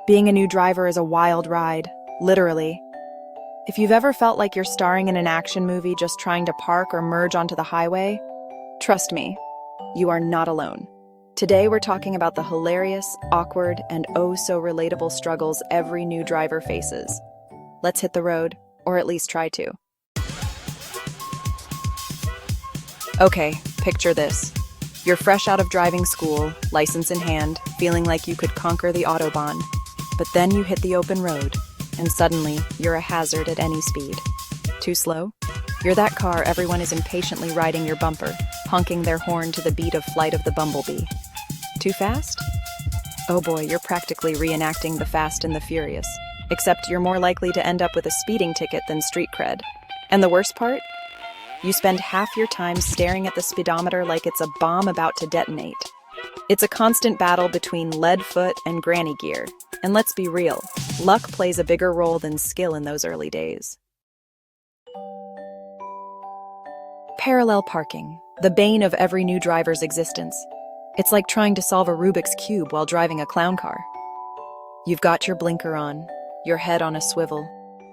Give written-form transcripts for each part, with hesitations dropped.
Being a new driver is a wild ride, literally. If you've ever felt like you're starring in an action movie just trying to park or merge onto the highway, trust me, you are not alone. Today we're talking about the hilarious, awkward, and oh-so-relatable struggles every new driver faces. Let's hit the road, or at least try to. Okay, picture this. You're fresh out of driving school, license in hand, feeling like you could conquer the Autobahn. But then you hit the open road, and suddenly you're a hazard at any speed. Too slow? You're that car everyone is impatiently riding your bumper, honking their horn to the beat of Flight of the Bumblebee. Too fast? Oh boy, you're practically reenacting the Fast and the Furious. Except you're more likely to end up with a speeding ticket than street cred. And the worst part? You spend half your time staring at the speedometer like it's a bomb about to detonate. It's a constant battle between lead foot and granny gear. And let's be real, luck plays a bigger role than skill in those early days. Parallel parking, the bane of every new driver's existence. It's like trying to solve a Rubik's Cube while driving a clown car. You've got your blinker on, your head on a swivel,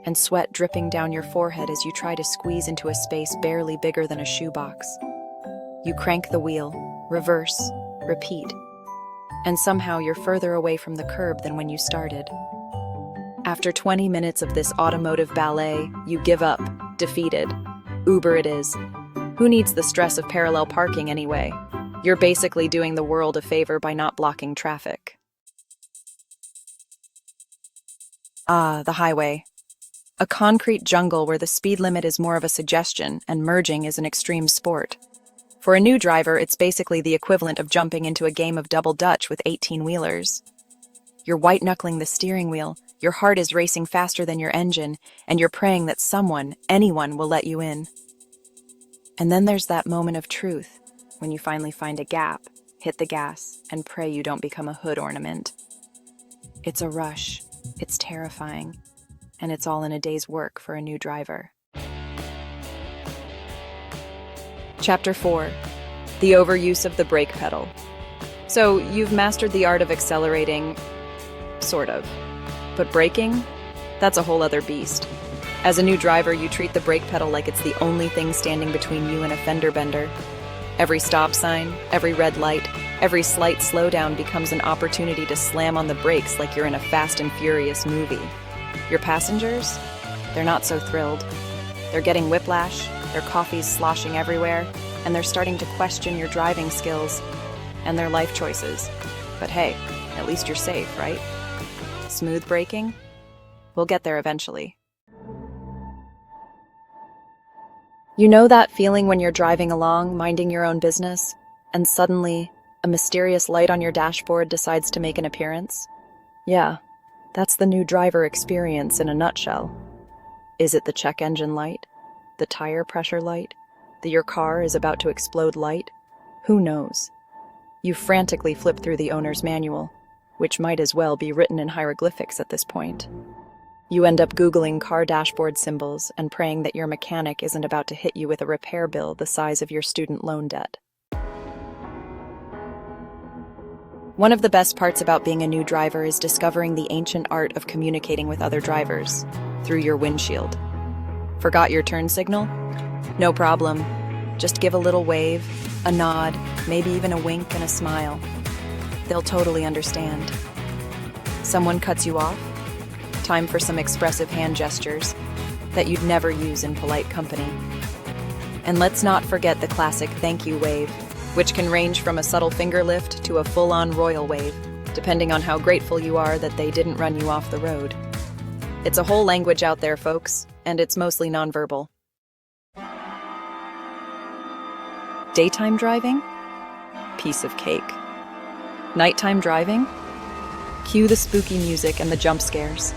and sweat dripping down your forehead as you try to squeeze into a space barely bigger than a shoebox. You crank the wheel, reverse, repeat, and somehow you're further away from the curb than when you started. After 20 minutes of this automotive ballet, you give up, defeated. Uber it is. Who needs the stress of parallel parking anyway? You're basically doing the world a favor by not blocking traffic. Ah, the highway. A concrete jungle where the speed limit is more of a suggestion and merging is an extreme sport. For a new driver, it's basically the equivalent of jumping into a game of double dutch with 18-wheelers. You're white-knuckling the steering wheel, your heart is racing faster than your engine, and you're praying that someone, anyone, will let you in. And then there's that moment of truth, when you finally find a gap, hit the gas, and pray you don't become a hood ornament. It's a rush, it's terrifying, and it's all in a day's work for a new driver. Chapter 4. The overuse of the brake pedal. So, you've mastered the art of accelerating, sort of. But braking? That's a whole other beast. As a new driver, you treat the brake pedal like it's the only thing standing between you and a fender bender. Every stop sign, every red light, every slight slowdown becomes an opportunity to slam on the brakes like you're in a Fast and Furious movie. Your passengers? They're not so thrilled. They're getting whiplash, their coffee's sloshing everywhere, and they're starting to question your driving skills and their life choices. But hey, at least you're safe, right? Smooth braking? We'll get there eventually. You know that feeling when you're driving along, minding your own business, and suddenly a mysterious light on your dashboard decides to make an appearance? Yeah, that's the new driver experience in a nutshell. Is it the check engine light? The tire pressure light? Your car is about to explode light? Who knows? You frantically flip through the owner's manual, which might as well be written in hieroglyphics at this point. You end up Googling car dashboard symbols and praying that your mechanic isn't about to hit you with a repair bill the size of your student loan debt. One of the best parts about being a new driver is discovering the ancient art of communicating with other drivers through your windshield. Forgot your turn signal? No problem. Just give a little wave, a nod, maybe even a wink and a smile. They'll totally understand. Someone cuts you off? Time for some expressive hand gestures that you'd never use in polite company. And let's not forget the classic thank you wave, which can range from a subtle finger lift to a full-on royal wave, depending on how grateful you are that they didn't run you off the road. It's a whole language out there, folks, and it's mostly nonverbal. Daytime driving? Piece of cake. Nighttime driving? Cue the spooky music and the jump scares.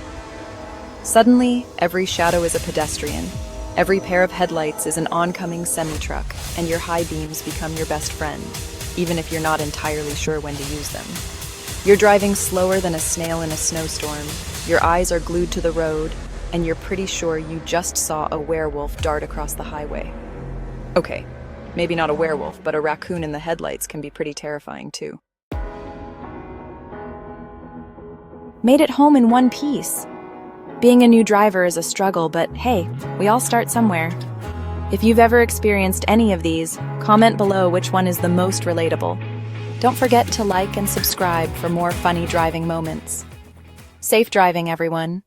Suddenly, every shadow is a pedestrian. Every pair of headlights is an oncoming semi-truck, and your high beams become your best friend, even if you're not entirely sure when to use them. You're driving slower than a snail in a snowstorm, your eyes are glued to the road, and you're pretty sure you just saw a werewolf dart across the highway. Okay, maybe not a werewolf, but a raccoon in the headlights can be pretty terrifying too. made it home in one piece. Being a new driver is a struggle, but hey, we all start somewhere. If you've ever experienced any of these, comment below which one is the most relatable. Don't forget to like and subscribe for more funny driving moments. Safe driving, everyone.